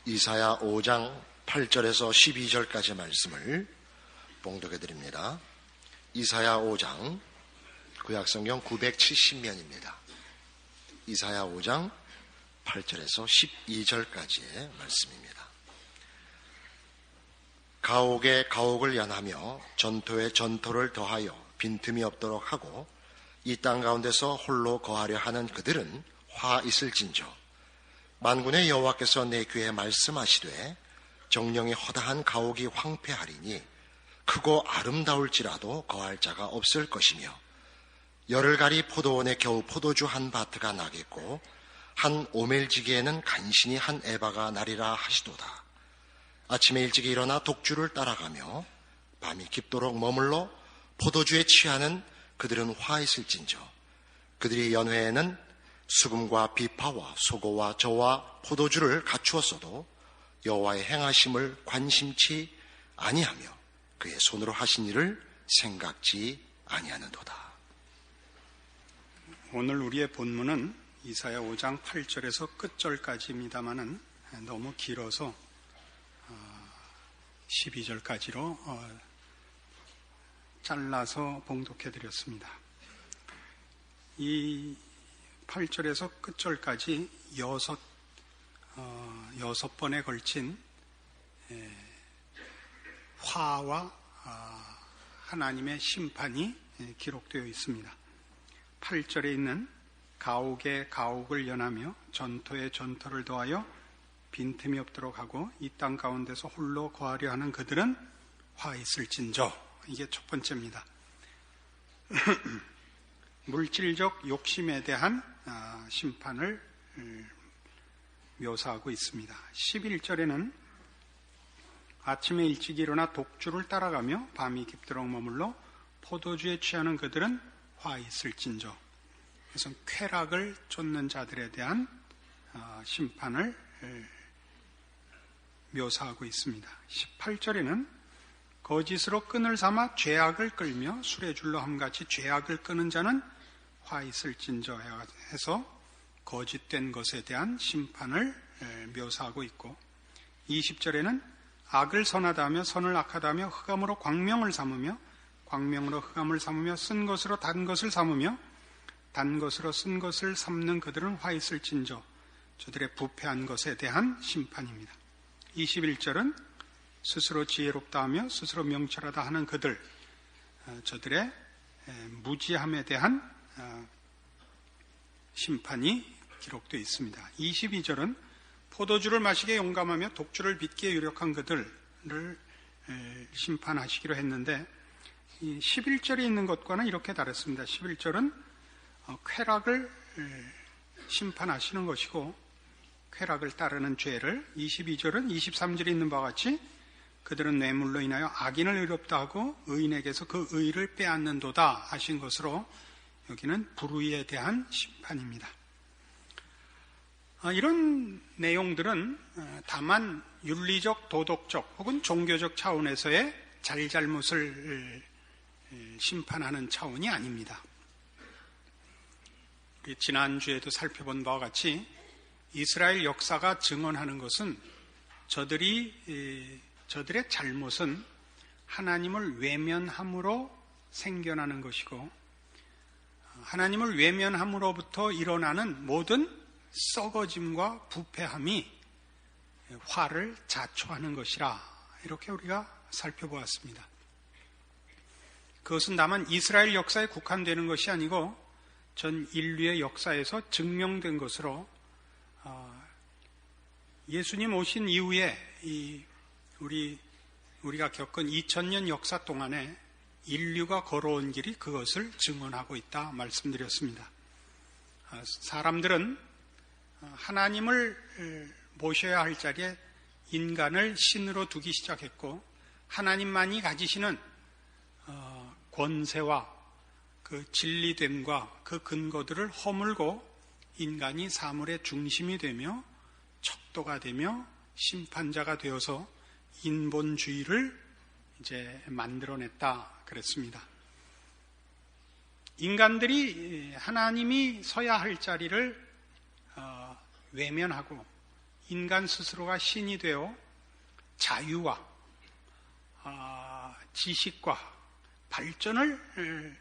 이사야 5장 8절에서 12절까지 말씀을 봉독해 드립니다. 이사야 5장 구약성경 970면입니다. 이사야 5장 8절에서 12절까지의 말씀입니다. 가옥에 가옥을 연하며 전토에 전토를 더하여 빈틈이 없도록 하고 이 땅 가운데서 홀로 거하려 하는 그들은 화 있을진저. 만군의 여호와께서 내 귀에 말씀하시되 정령이 허다한 가옥이 황폐하리니 크고 아름다울지라도 거할 자가 없을 것이며 열흘가리 포도원에 겨우 포도주 한 바트가 나겠고 한 오멜지기에는 간신히 한 에바가 나리라 하시도다. 아침에 일찍 일어나 독주를 따라가며 밤이 깊도록 머물러 포도주에 취하는 그들은 화 있을진저. 그들이 연회에는 수금과 비파와 소고와 저와 포도주를 갖추었어도 여호와의 행하심을 관심치 아니하며 그의 손으로 하신 일을 생각지 아니하는도다. 오늘 우리의 본문은 이사야 5장 8절에서 끝절까지입니다마는 너무 길어서 12절까지로 잘라서 봉독해드렸습니다. 이 8절에서 끝절까지 여섯 번에 걸친 화와 하나님의 심판이 기록되어 있습니다. 8절에 있는 가옥에 가옥을 연하며 전토에 전토를 더하여 빈틈이 없도록 하고 이 땅 가운데서 홀로 거하려 하는 그들은 화 있을진저. 이게 첫 번째입니다. 물질적 욕심에 대한 심판을 묘사하고 있습니다. 11절에는 아침에 일찍 일어나 독주를 따라가며 밤이 깊도록 머물러 포도주에 취하는 그들은 화 있을진저. 그래서 쾌락을 쫓는 자들에 대한 심판을 묘사하고 있습니다. 18절에는 거짓으로 끈을 삼아 죄악을 끌며 수레줄로 함같이 죄악을 끄는 자는 화 있을진저 해서 거짓된 것에 대한 심판을 묘사하고 있고, 20절에는 악을 선하다 하며 선을 악하다 하며 흑암으로 광명을 삼으며 광명으로 흑암을 삼으며 쓴 것으로 단 것을 삼으며 단 것으로 쓴 것을 삼는 그들은 화 있을진저. 저들의 부패한 것에 대한 심판입니다. 21절은 스스로 지혜롭다 하며 스스로 명철하다 하는 그들, 저들의 무지함에 대한 심판이 기록되어 있습니다. 22절은 포도주를 마시게 용감하며 독주를 빚게 유력한 그들을 심판하시기로 했는데, 11절에 있는 것과는 이렇게 다릅니다. 11절은 쾌락을 심판하시는 것이고 쾌락을 따르는 죄를, 22절은 23절에 있는 바와 같이 그들은 뇌물로 인하여 악인을 의롭다 하고 의인에게서 그 의를 빼앗는도다 하신 것으로 여기는 불의에 대한 심판입니다. 이런 내용들은 다만 윤리적, 도덕적 혹은 종교적 차원에서의 잘잘못을 심판하는 차원이 아닙니다. 지난주에도 살펴본 바와 같이 이스라엘 역사가 증언하는 것은 저들의 잘못은 하나님을 외면함으로 생겨나는 것이고, 하나님을 외면함으로부터 일어나는 모든 썩어짐과 부패함이 화를 자초하는 것이라, 이렇게 우리가 살펴보았습니다. 그것은 다만 이스라엘 역사에 국한되는 것이 아니고 전 인류의 역사에서 증명된 것으로, 예수님 오신 이후에 우리가 겪은 2000년 역사 동안에 인류가 걸어온 길이 그것을 증언하고 있다 말씀드렸습니다. 사람들은 하나님을 모셔야 할 자리에 인간을 신으로 두기 시작했고, 하나님만이 가지시는 권세와 그 진리됨과 그 근거들을 허물고 인간이 사물의 중심이 되며 척도가 되며 심판자가 되어서 인본주의를 이제 만들어냈다 그랬습니다. 인간들이 하나님이 서야 할 자리를 외면하고 인간 스스로가 신이 되어 자유와 지식과 발전을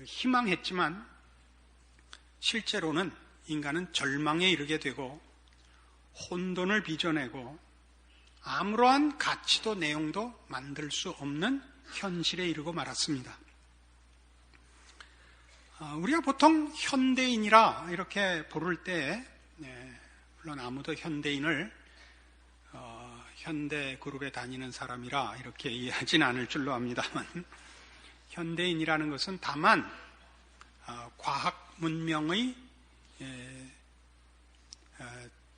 희망했지만 실제로는 인간은 절망에 이르게 되고 혼돈을 빚어내고 아무러한 가치도 내용도 만들 수 없는 현실에 이르고 말았습니다. 우리가 보통 현대인이라 이렇게 부를 때, 물론 아무도 현대인을 현대 그룹에 다니는 사람이라 이렇게 이해하진 않을 줄로 압니다만, 현대인이라는 것은 다만 과학 문명의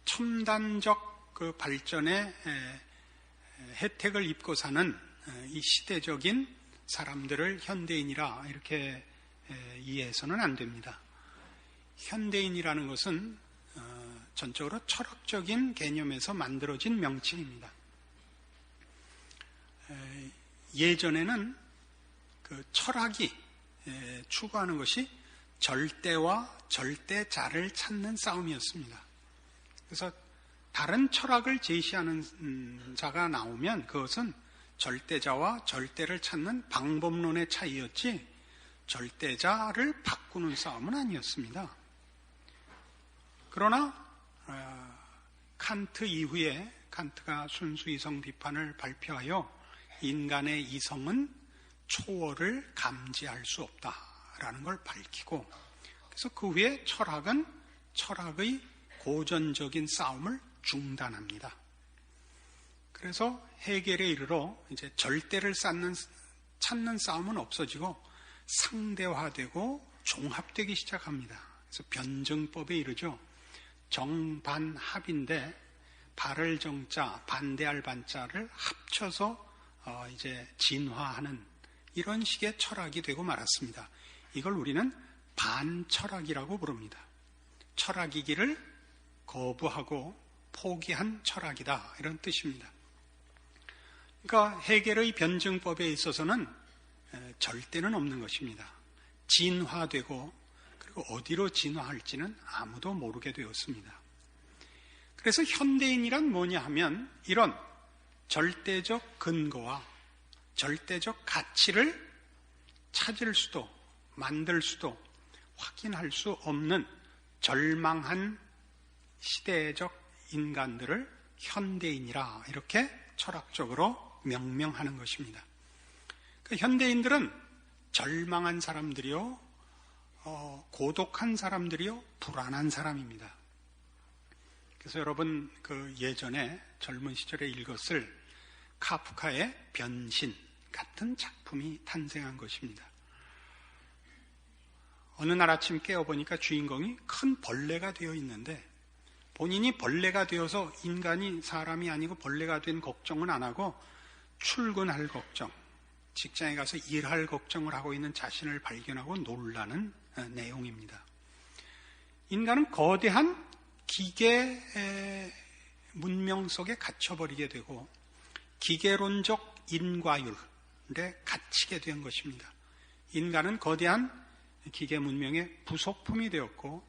첨단적 그 발전의 혜택을 입고 사는 이 시대적인 사람들을 현대인이라 이렇게 이해해서는 안 됩니다. 현대인이라는 것은 전적으로 철학적인 개념에서 만들어진 명칭입니다. 예전에는 그 철학이 추구하는 것이 절대와 절대자를 찾는 싸움이었습니다. 그래서 다른 철학을 제시하는 자가 나오면 그것은 절대자와 절대를 찾는 방법론의 차이였지 절대자를 바꾸는 싸움은 아니었습니다. 그러나 칸트 이후에 칸트가 순수 이성 비판을 발표하여 인간의 이성은 초월을 감지할 수 없다라는 걸 밝히고, 그래서 그 후에 철학은 철학의 고전적인 싸움을 중단합니다. 그래서 헤겔에 이르러 이제 절대를 찾는 싸움은 없어지고 상대화되고 종합되기 시작합니다. 그래서 변증법에 이르죠. 정반합인데 발을 정자, 반대할 반자를 합쳐서 이제 진화하는 이런 식의 철학이 되고 말았습니다. 이걸 우리는 반철학이라고 부릅니다. 철학이기를 거부하고 포기한 철학이다, 이런 뜻입니다. 그러니까 헤겔의 변증법에 있어서는 절대는 없는 것입니다. 진화되고 그리고 어디로 진화할지는 아무도 모르게 되었습니다. 그래서 현대인이란 뭐냐 하면 이런 절대적 근거와 절대적 가치를 찾을 수도 만들 수도 확인할 수 없는 절망한 시대적 인간들을 현대인이라 이렇게 철학적으로 명명하는 것입니다. 현대인들은 절망한 사람들이요, 고독한 사람들이요, 불안한 사람입니다. 그래서 여러분 그 예전에 젊은 시절에 읽었을 카프카의 변신 같은 작품이 탄생한 것입니다. 어느 날 아침 깨어보니까 주인공이 큰 벌레가 되어 있는데 본인이 벌레가 되어서 인간이 사람이 아니고 벌레가 된 걱정은 안 하고 출근할 걱정, 직장에 가서 일할 걱정을 하고 있는 자신을 발견하고 놀라는 내용입니다. 인간은 거대한 기계 문명 속에 갇혀버리게 되고 기계론적 인과율에 갇히게 된 것입니다. 인간은 거대한 기계 문명의 부속품이 되었고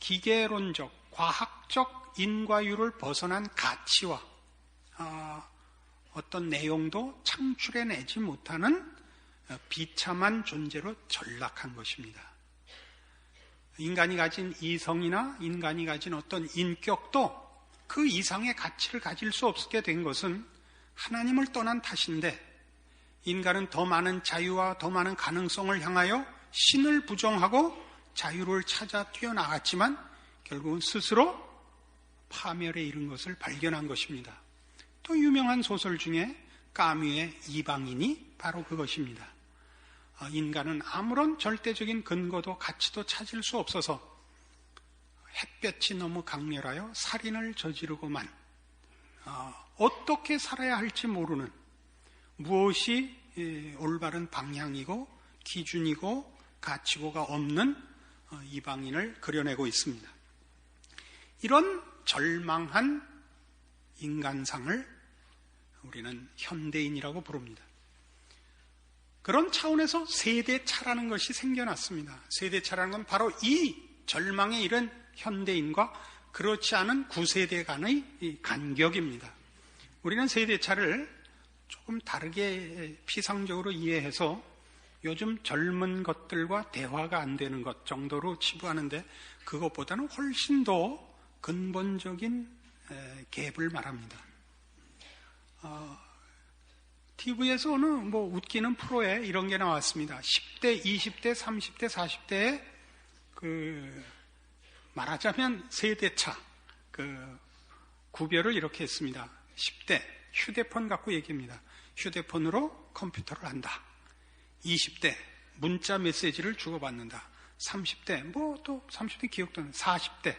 기계론적, 과학적 인과율을 벗어난 가치와 어떤 내용도 창출해내지 못하는 비참한 존재로 전락한 것입니다. 인간이 가진 이성이나 인간이 가진 어떤 인격도 그 이상의 가치를 가질 수 없게 된 것은 하나님을 떠난 탓인데, 인간은 더 많은 자유와 더 많은 가능성을 향하여 신을 부정하고 자유를 찾아 뛰어나갔지만 결국은 스스로 파멸에 이른 것을 발견한 것입니다. 또 유명한 소설 중에 까뮈의 이방인이 바로 그것입니다. 인간은 아무런 절대적인 근거도 가치도 찾을 수 없어서 햇볕이 너무 강렬하여 살인을 저지르고만 어떻게 살아야 할지 모르는, 무엇이 올바른 방향이고 기준이고 가치고가 없는 이방인을 그려내고 있습니다. 이런 절망한 인간상을 우리는 현대인이라고 부릅니다. 그런 차원에서 세대차라는 것이 생겨났습니다. 세대차라는 건 바로 이 절망에 이른 현대인과 그렇지 않은 구세대 간의 이 간격입니다. 우리는 세대차를 조금 다르게 피상적으로 이해해서 요즘 젊은 것들과 대화가 안 되는 것 정도로 치부하는데, 그것보다는 훨씬 더 근본적인 갭을 말합니다. TV에서 어느 웃기는 프로에 이런 게 나왔습니다. 10대, 20대, 30대, 40대에 말하자면 세대차 구별을 이렇게 했습니다. 10대 휴대폰 갖고 얘기합니다. 휴대폰으로 컴퓨터를 한다. 20대 문자 메시지를 주고받는다. 30대 또 30대 기억도 안 나. 40대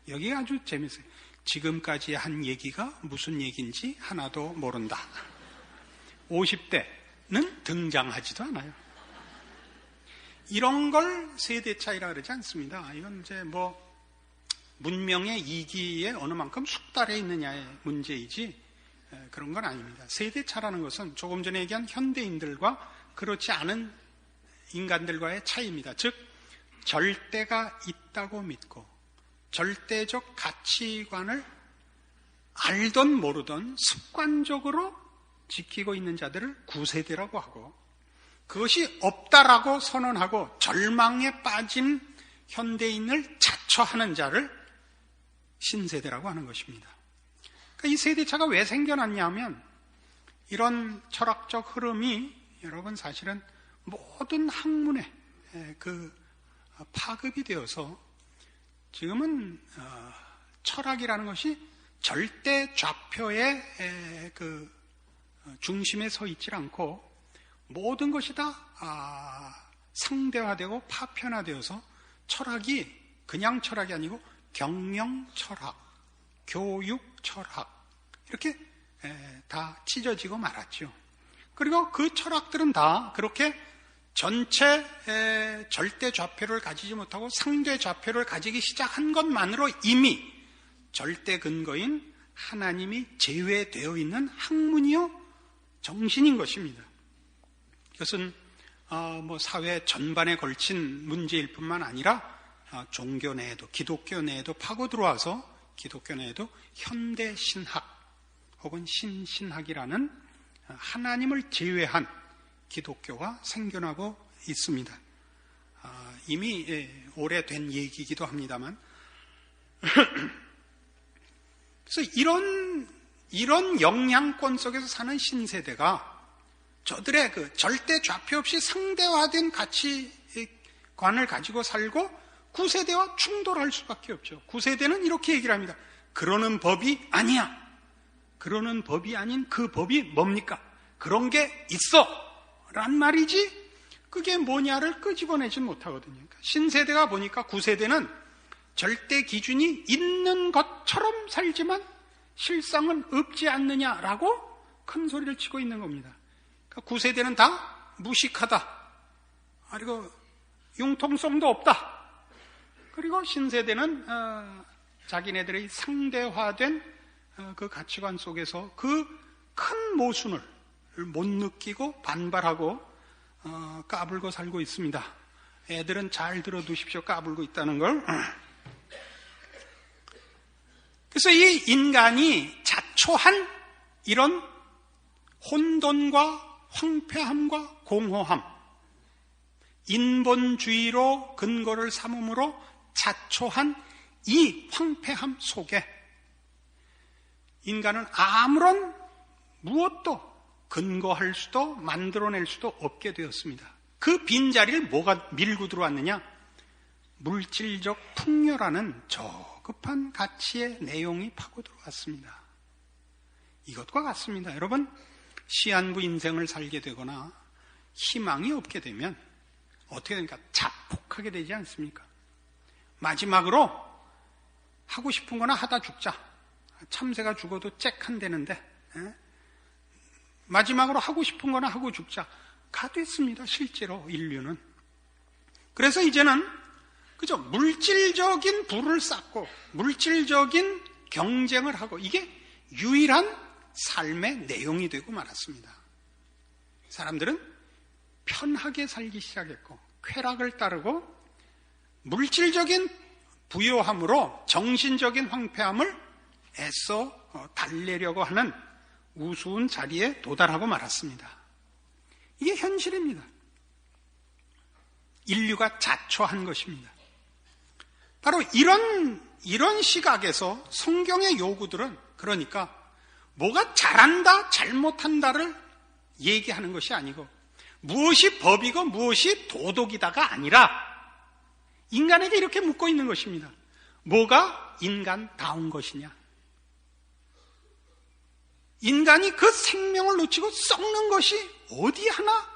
여기가 아주 재밌어요. 지금까지 한 얘기가 무슨 얘기인지 하나도 모른다. 50대는 등장하지도 않아요. 이런 걸 세대 차이라 그러지 않습니다. 이건 이제 문명의 이기에 어느 만큼 숙달해 있느냐의 문제이지 그런 건 아닙니다. 세대 차라는 것은 조금 전에 얘기한 현대인들과 그렇지 않은 인간들과의 차이입니다. 즉 절대가 있다고 믿고 절대적 가치관을 알던 모르던 습관적으로 지키고 있는 자들을 구세대라고 하고, 그것이 없다라고 선언하고 절망에 빠진 현대인을 자처하는 자를 신세대라고 하는 것입니다. 그러니까 이 세대차가 왜 생겨났냐면, 이런 철학적 흐름이 여러분 사실은 모든 학문에 파급이 되어서 지금은 철학이라는 것이 절대 좌표의 중심에 서 있질 않고 모든 것이 다 상대화되고 파편화되어서 철학이 그냥 철학이 아니고 경영 철학, 교육 철학 이렇게 다 찢어지고 말았죠. 그리고 그 철학들은 다 그렇게 전체 절대 좌표를 가지지 못하고 상대 좌표를 가지기 시작한 것만으로 이미 절대 근거인 하나님이 제외되어 있는 학문이요 정신인 것입니다. 이것은 사회 전반에 걸친 문제일 뿐만 아니라 종교 내에도 기독교 내에도 파고 들어와서 기독교 내에도 현대 신학 혹은 신신학이라는 하나님을 제외한 기독교가 생겨나고 있습니다. 이미 오래된 얘기이기도 합니다만 그래서 이런 영향권 속에서 사는 신세대가 저들의 절대 좌표 없이 상대화된 가치관을 가지고 살고 구세대와 충돌할 수밖에 없죠. 구세대는 이렇게 얘기를 합니다. 그러는 법이 아니야. 그러는 법이 아닌 그 법이 뭡니까? 그런 게 있어 란 말이지 그게 뭐냐를 끄집어내지 못하거든요. 그러니까 신세대가 보니까 구세대는 절대 기준이 있는 것처럼 살지만 실상은 없지 않느냐라고 큰 소리를 치고 있는 겁니다. 그러니까 구세대는 다 무식하다. 그리고 융통성도 없다. 그리고 신세대는 자기네들의 상대화된 그 가치관 속에서 그 큰 모순을 못 느끼고 반발하고 까불고 살고 있습니다. 애들은 잘 들어두십시오. 까불고 있다는 걸. 그래서 이 인간이 자초한 이런 혼돈과 황폐함과 공허함, 인본주의로 근거를 삼음으로 자초한 이 황폐함 속에 인간은 아무런 무엇도 근거할 수도 만들어낼 수도 없게 되었습니다. 그 빈자리를 뭐가 밀고 들어왔느냐? 물질적 풍요라는 저급한 가치의 내용이 파고 들어왔습니다. 이것과 같습니다. 여러분, 시한부 인생을 살게 되거나 희망이 없게 되면 어떻게 됩니까? 자폭하게 되지 않습니까? 마지막으로 하고 싶은 거나 하다 죽자. 참새가 죽어도 짹한대는데 마지막으로 하고 싶은 거나 하고 죽자가 됐습니다. 실제로 인류는. 그래서 이제는 그죠? 물질적인 부를 쌓고 물질적인 경쟁을 하고 이게 유일한 삶의 내용이 되고 말았습니다. 사람들은 편하게 살기 시작했고 쾌락을 따르고 물질적인 부요함으로 정신적인 황폐함을 애써 달래려고 하는 우스운 자리에 도달하고 말았습니다. 이게 현실입니다. 인류가 자초한 것입니다. 바로 이런 시각에서 성경의 요구들은 그러니까 뭐가 잘한다, 잘못한다를 얘기하는 것이 아니고 무엇이 법이고 무엇이 도덕이다가 아니라 인간에게 이렇게 묻고 있는 것입니다. 뭐가 인간다운 것이냐? 인간이 그 생명을 놓치고 썩는 것이 어디 하나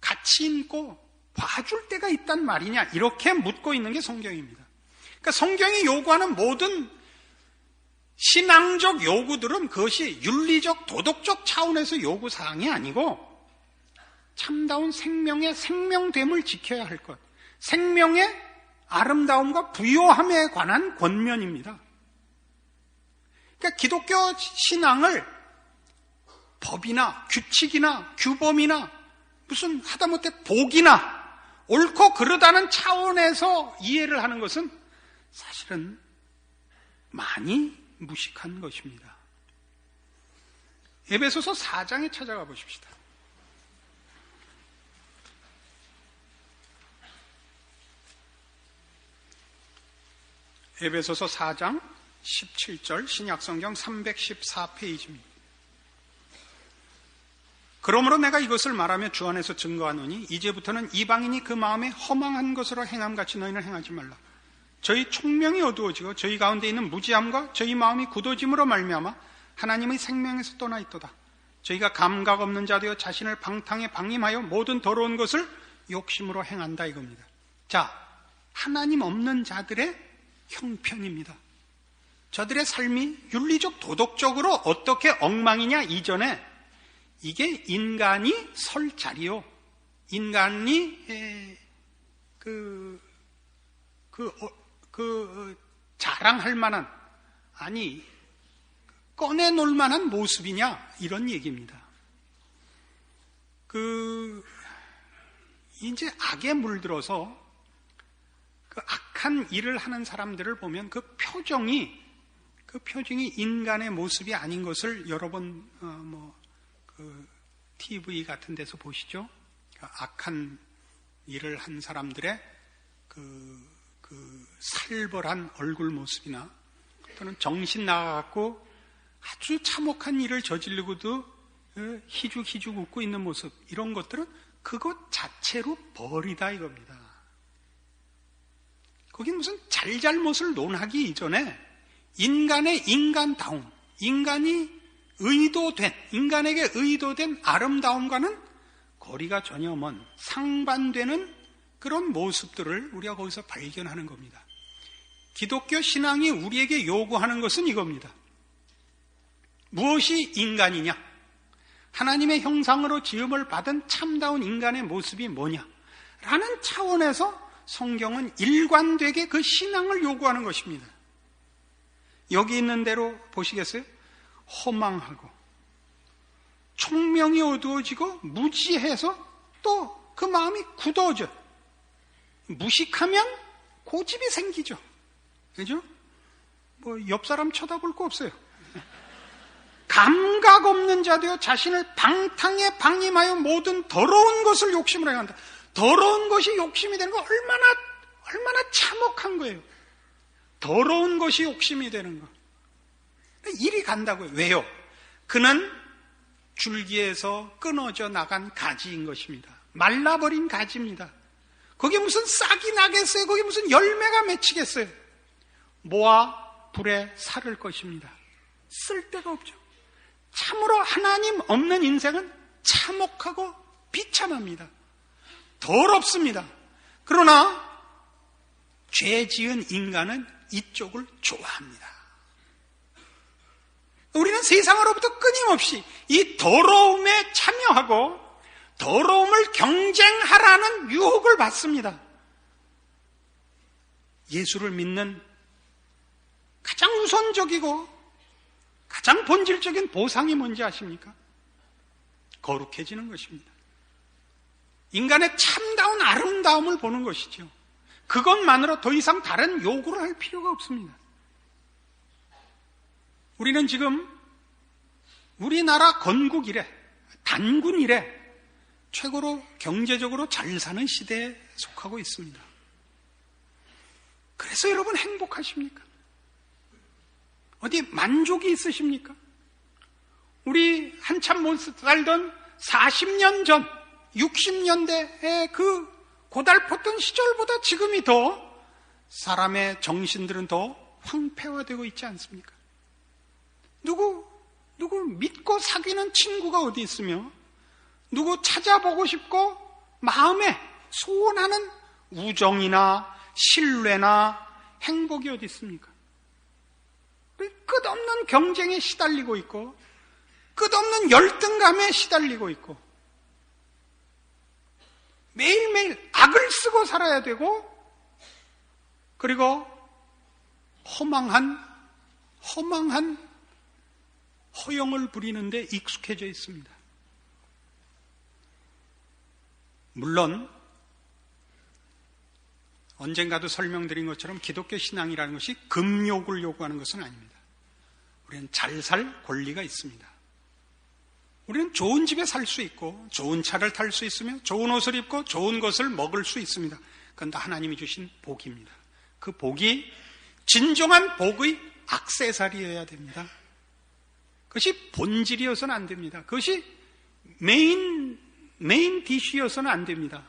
가치 있고 봐줄 때가 있단 말이냐? 이렇게 묻고 있는 게 성경입니다. 그러니까 성경이 요구하는 모든 신앙적 요구들은 그것이 윤리적, 도덕적 차원에서 요구사항이 아니고 참다운 생명의 생명됨을 지켜야 할 것, 생명의 아름다움과 부요함에 관한 권면입니다. 그러니까 기독교 신앙을 법이나 규칙이나 규범이나 무슨 하다못해 복이나 옳고 그르다는 차원에서 이해를 하는 것은 사실은 많이 무식한 것입니다. 에베소서 4장에 찾아가 보십시다. 에베소서 4장 17절 신약성경 314페이지입니다. 그러므로 내가 이것을 말하며 주 안에서 증거하노니 이제부터는 이방인이 그 마음에 허망한 것으로 행함같이 너희는 행하지 말라. 저희 총명이 어두워지고 저희 가운데 있는 무지함과 저희 마음이 굳어짐으로 말미암아 하나님의 생명에서 떠나 있도다. 저희가 감각 없는 자 되어 자신을 방탕에 방임하여 모든 더러운 것을 욕심으로 행한다 이겁니다. 자, 하나님 없는 자들의 형편입니다. 저들의 삶이 윤리적 도덕적으로 어떻게 엉망이냐 이전에 이게 인간이 설 자리요, 인간이 자랑할 만한, 아니 꺼내놓을 만한 모습이냐 이런 얘기입니다. 이제 악에 물들어서 그 악한 일을 하는 사람들을 보면 그 표정이 인간의 모습이 아닌 것을 여러 번 TV 같은 데서 보시죠. 악한 일을 한 사람들의 살벌한 얼굴 모습이나 또는 정신 나가갖고 아주 참혹한 일을 저지르고도 희죽희죽 웃고 있는 모습, 이런 것들은 그것 자체로 벌이다 이겁니다. 거기 무슨 잘잘못을 논하기 이전에 인간의 인간다움, 인간에게 의도된 아름다움과는 거리가 전혀 먼 상반되는 그런 모습들을 우리가 거기서 발견하는 겁니다. 기독교 신앙이 우리에게 요구하는 것은 이겁니다. 무엇이 인간이냐? 하나님의 형상으로 지음을 받은 참다운 인간의 모습이 뭐냐? 라는 차원에서 성경은 일관되게 그 신앙을 요구하는 것입니다. 여기 있는 대로 보시겠어요? 허망하고 총명이 어두워지고 무지해서 또 그 마음이 굳어져. 무식하면 고집이 생기죠. 그죠? 옆 사람 쳐다볼 거 없어요. 감각 없는 자 되어 자신을 방탕에 방임하여 모든 더러운 것을 욕심으로 행한다. 더러운 것이 욕심이 되는 거 얼마나 참혹한 거예요. 더러운 것이 욕심이 되는 거. 일이 간다고요. 왜요? 그는 줄기에서 끊어져 나간 가지인 것입니다. 말라버린 가지입니다. 거기에 무슨 싹이 나겠어요? 거기에 무슨 열매가 맺히겠어요? 모아 불에 사를 것입니다. 쓸데가 없죠. 참으로 하나님 없는 인생은 참혹하고 비참합니다. 더럽습니다. 그러나 죄 지은 인간은 이쪽을 좋아합니다. 우리는 세상으로부터 끊임없이 이 더러움에 참여하고 더러움을 경쟁하라는 유혹을 받습니다. 예수를 믿는 가장 우선적이고 가장 본질적인 보상이 뭔지 아십니까? 거룩해지는 것입니다. 인간의 참다운 아름다움을 보는 것이죠. 그것만으로 더 이상 다른 요구를 할 필요가 없습니다. 우리는 지금 우리나라 건국 이래, 단군 이래 최고로 경제적으로 잘 사는 시대에 속하고 있습니다. 그래서 여러분 행복하십니까? 어디 만족이 있으십니까? 우리 한참 못 살던 40년 전, 60년대의 그 고달팠던 시절보다 지금이 더 사람의 정신들은 더 황폐화되고 있지 않습니까? 누구 믿고 사귀는 친구가 어디 있으며, 누구 찾아보고 싶고 마음에 소원하는 우정이나 신뢰나 행복이 어디 있습니까? 끝없는 경쟁에 시달리고 있고, 끝없는 열등감에 시달리고 있고, 매일매일 악을 쓰고 살아야 되고, 그리고 허망한 허영을 부리는데 익숙해져 있습니다. 물론 언젠가도 설명드린 것처럼 기독교 신앙이라는 것이 금욕을 요구하는 것은 아닙니다. 우리는 잘 살 권리가 있습니다. 우리는 좋은 집에 살 수 있고, 좋은 차를 탈 수 있으며, 좋은 옷을 입고 좋은 것을 먹을 수 있습니다. 그건 다 하나님이 주신 복입니다. 그 복이 진정한 복의 액세서리여야 됩니다. 그것이 본질이어서는 안 됩니다. 그것이 메인 디쉬여서는 안 됩니다.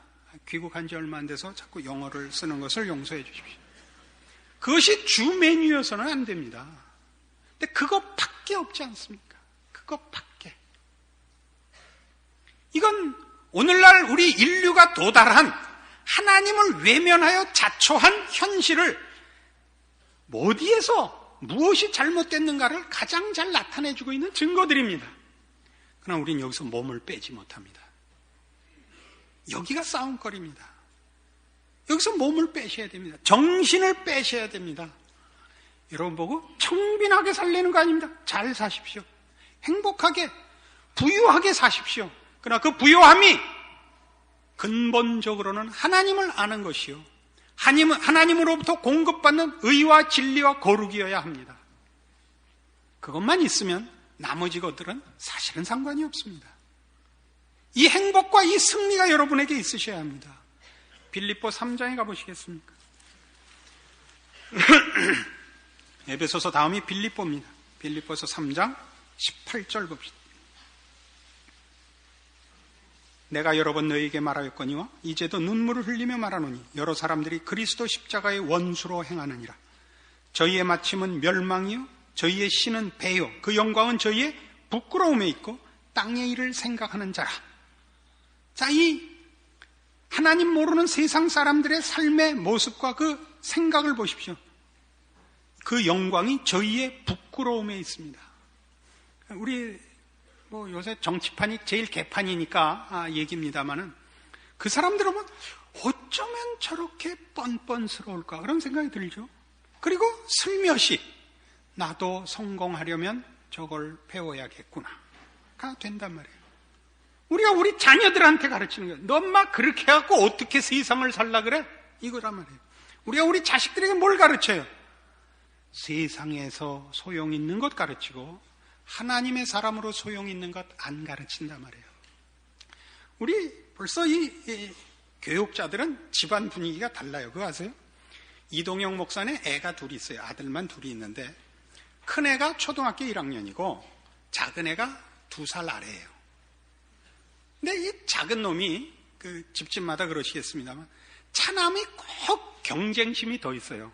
귀국한 지 얼마 안 돼서 자꾸 영어를 쓰는 것을 용서해 주십시오. 그것이 주 메뉴여서는 안 됩니다. 근데 그것밖에 없지 않습니까? 그것밖에. 이건 오늘날 우리 인류가 도달한 하나님을 외면하여 자초한 현실을 어디에서 무엇이 잘못됐는가를 가장 잘 나타내주고 있는 증거들입니다. 그러나 우리는 여기서 몸을 빼지 못합니다. 여기가 싸움거리입니다. 여기서 몸을 빼셔야 됩니다. 정신을 빼셔야 됩니다. 여러분 보고 청빈하게 살려는 거 아닙니다. 잘 사십시오. 행복하게, 부유하게 사십시오. 그러나 그 부유함이 근본적으로는 하나님을 아는 것이요, 하나님으로부터 공급받는 의와 진리와 거룩이어야 합니다. 그것만 있으면 나머지 것들은 사실은 상관이 없습니다. 이 행복과 이 승리가 여러분에게 있으셔야 합니다. 빌립보 3장에 가보시겠습니까? 에베소서 다음이 빌립보입니다. 빌립보서 3장 18절 봅시다. 내가 여러 번 너희에게 말하였거니와 이제도 눈물을 흘리며 말하노니 여러 사람들이 그리스도 십자가의 원수로 행하느니라. 저희의 마침은 멸망이요 저희의 신은 배요 그 영광은 저희의 부끄러움에 있고 땅의 일을 생각하는 자라. 자, 이 하나님 모르는 세상 사람들의 삶의 모습과 그 생각을 보십시오. 그 영광이 저희의 부끄러움에 있습니다. 우리 요새 정치판이 제일 개판이니까 얘기입니다만은, 그 사람들은 어쩌면 저렇게 뻔뻔스러울까 그런 생각이 들죠. 그리고 슬며시 나도 성공하려면 저걸 배워야겠구나가 된단 말이에요. 우리가 우리 자녀들한테 가르치는 거예요. 너 엄마 그렇게 해갖고 어떻게 세상을 살라 그래? 이거란 말이에요. 우리가 우리 자식들에게 뭘 가르쳐요? 세상에서 소용 있는 것 가르치고 하나님의 사람으로 소용 있는 것 안 가르친단 말이에요. 우리 벌써 이 교육자들은 집안 분위기가 달라요. 그거 아세요? 이동영 목사는 애가 둘이 있어요. 아들만 둘이 있는데 큰 애가 초등학교 1학년이고 작은 애가 2살 아래예요. 근데 이 작은 놈이 그 집집마다 그러시겠습니다만 차남이 꼭 경쟁심이 더 있어요.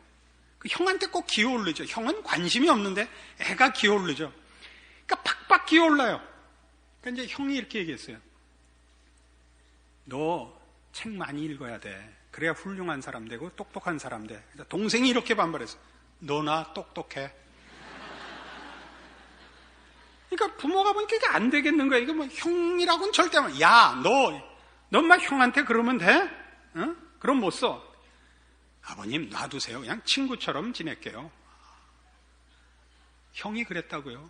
그 형한테 꼭 기어오르죠. 형은 관심이 없는데 애가 기어오르죠. 그러니까 팍팍 기어올라요. 그러니까 이제 형이 이렇게 얘기했어요. 너 책 많이 읽어야 돼. 그래야 훌륭한 사람 되고 똑똑한 사람 돼. 동생이 이렇게 반발했어. 너나 똑똑해. 그러니까 부모가 보니까 이게 안 되겠는 거야. 이거 형이라고는 절대 안 해. 야, 너 엄마 형한테 그러면 돼? 어? 그럼 못 써. 아버님 놔두세요. 그냥 친구처럼 지낼게요. 형이 그랬다고요.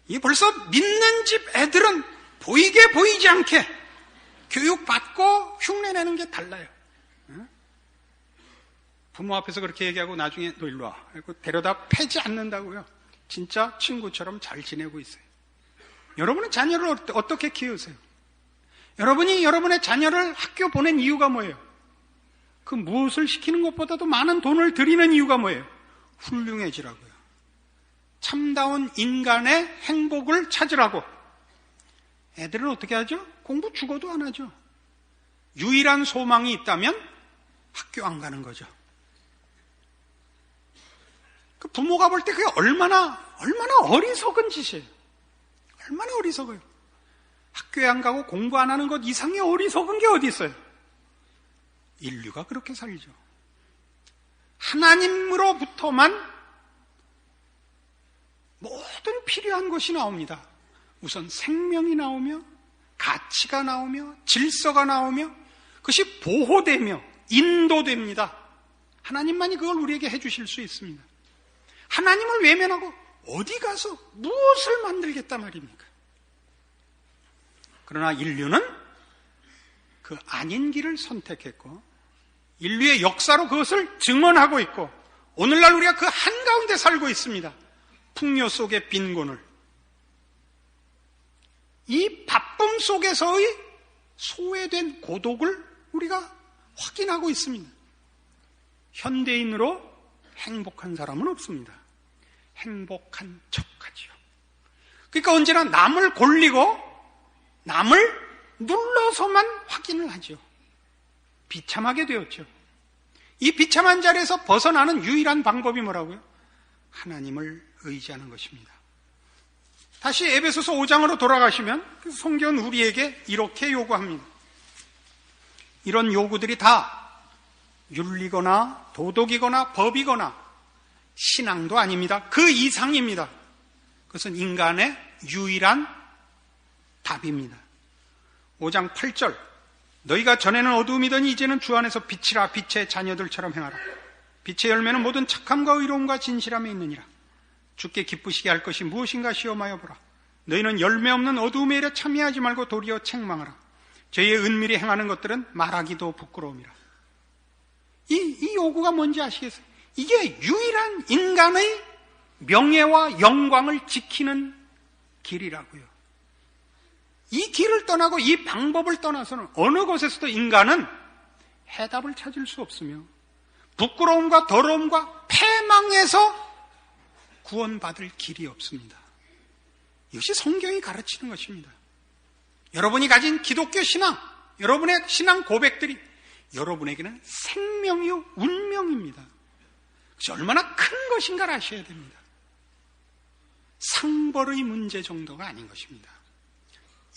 이 벌써 믿는 집 애들은 보이게 보이지 않게 교육받고 흉내내는 게 달라요. 부모 앞에서 그렇게 얘기하고 나중에 너 일로 와. 그리고 데려다 패지 않는다고요. 진짜 친구처럼 잘 지내고 있어요. 여러분은 자녀를 어떻게 키우세요? 여러분이 여러분의 자녀를 학교 보낸 이유가 뭐예요? 그 무엇을 시키는 것보다도 많은 돈을 들이는 이유가 뭐예요? 훌륭해지라고요. 참다운 인간의 행복을 찾으라고. 애들은 어떻게 하죠? 공부 죽어도 안 하죠. 유일한 소망이 있다면 학교 안 가는 거죠. 그 부모가 볼 때 그게 얼마나 어리석은 짓이에요. 얼마나 어리석어요. 학교에 안 가고 공부 안 하는 것 이상의 어리석은 게 어디 있어요? 인류가 그렇게 살죠. 하나님으로부터만 모든 필요한 것이 나옵니다. 우선 생명이 나오며 가치가 나오며 질서가 나오며 그것이 보호되며 인도됩니다. 하나님만이 그걸 우리에게 해주실 수 있습니다. 하나님을 외면하고 어디 가서 무엇을 만들겠다 말입니까? 그러나 인류는 그 아닌 길을 선택했고 인류의 역사로 그것을 증언하고 있고 오늘날 우리가 그 한가운데 살고 있습니다. 풍요 속의 빈곤을. 이 바쁨 속에서의 소외된 고독을 우리가 확인하고 있습니다. 현대인으로 행복한 사람은 없습니다. 행복한 척하지요. 그러니까 언제나 남을 골리고 남을 눌러서만 확인을 하죠. 비참하게 되었죠. 이 비참한 자리에서 벗어나는 유일한 방법이 뭐라고요? 하나님을 의지하는 것입니다. 다시 에베소서 5장으로 돌아가시면 성경은 우리에게 이렇게 요구합니다. 이런 요구들이 다 윤리거나 도덕이거나 법이거나 신앙도 아닙니다. 그 이상입니다. 그것은 인간의 유일한 답입니다. 5장 8절 너희가 전에는 어두움이더니 이제는 주 안에서 빛이라. 빛의 자녀들처럼 행하라. 빛의 열매는 모든 착함과 의로움과 진실함에 있느니라. 주께 기쁘시게 할 것이 무엇인가 시험하여 보라. 너희는 열매 없는 어두움에 이래 참여하지 말고 도리어 책망하라. 저희의 은밀히 행하는 것들은 말하기도 부끄러움이라. 이 요구가 뭔지 아시겠어요? 이게 유일한 인간의 명예와 영광을 지키는 길이라고요. 이 길을 떠나고 이 방법을 떠나서는 어느 곳에서도 인간은 해답을 찾을 수 없으며 부끄러움과 더러움과 패망에서 구원받을 길이 없습니다. 이것이 성경이 가르치는 것입니다. 여러분이 가진 기독교 신앙, 여러분의 신앙 고백들이 여러분에게는 생명이요 운명입니다. 그것이 얼마나 큰 것인가를 아셔야 됩니다. 상벌의 문제 정도가 아닌 것입니다.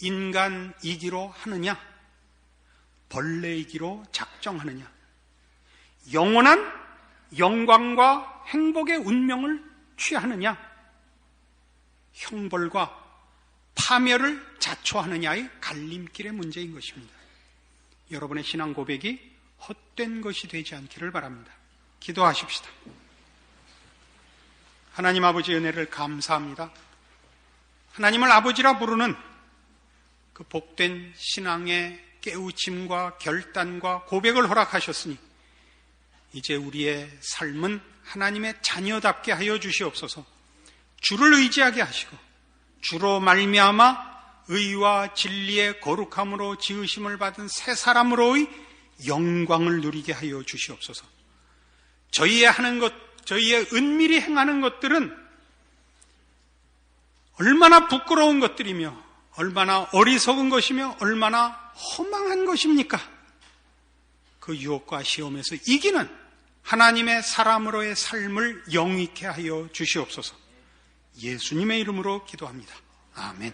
인간이기로 하느냐, 벌레이기로 작정하느냐, 영원한 영광과 행복의 운명을 취하느냐, 형벌과 파멸을 자초하느냐의 갈림길의 문제인 것입니다. 여러분의 신앙 고백이 헛된 것이 되지 않기를 바랍니다. 기도하십시다. 하나님 아버지 은혜를 감사합니다. 하나님을 아버지라 부르는 그 복된 신앙의 깨우침과 결단과 고백을 허락하셨으니 이제 우리의 삶은 하나님의 자녀답게 하여 주시옵소서. 주를 의지하게 하시고 주로 말미암아 의와 진리의 거룩함으로 지으심을 받은 새 사람으로의 영광을 누리게 하여 주시옵소서. 저희의 하는 것, 저희의 은밀히 행하는 것들은 얼마나 부끄러운 것들이며 얼마나 어리석은 것이며 얼마나 허망한 것입니까? 그 유혹과 시험에서 이기는 하나님의 사람으로의 삶을 영위케 하여 주시옵소서. 예수님의 이름으로 기도합니다. 아멘.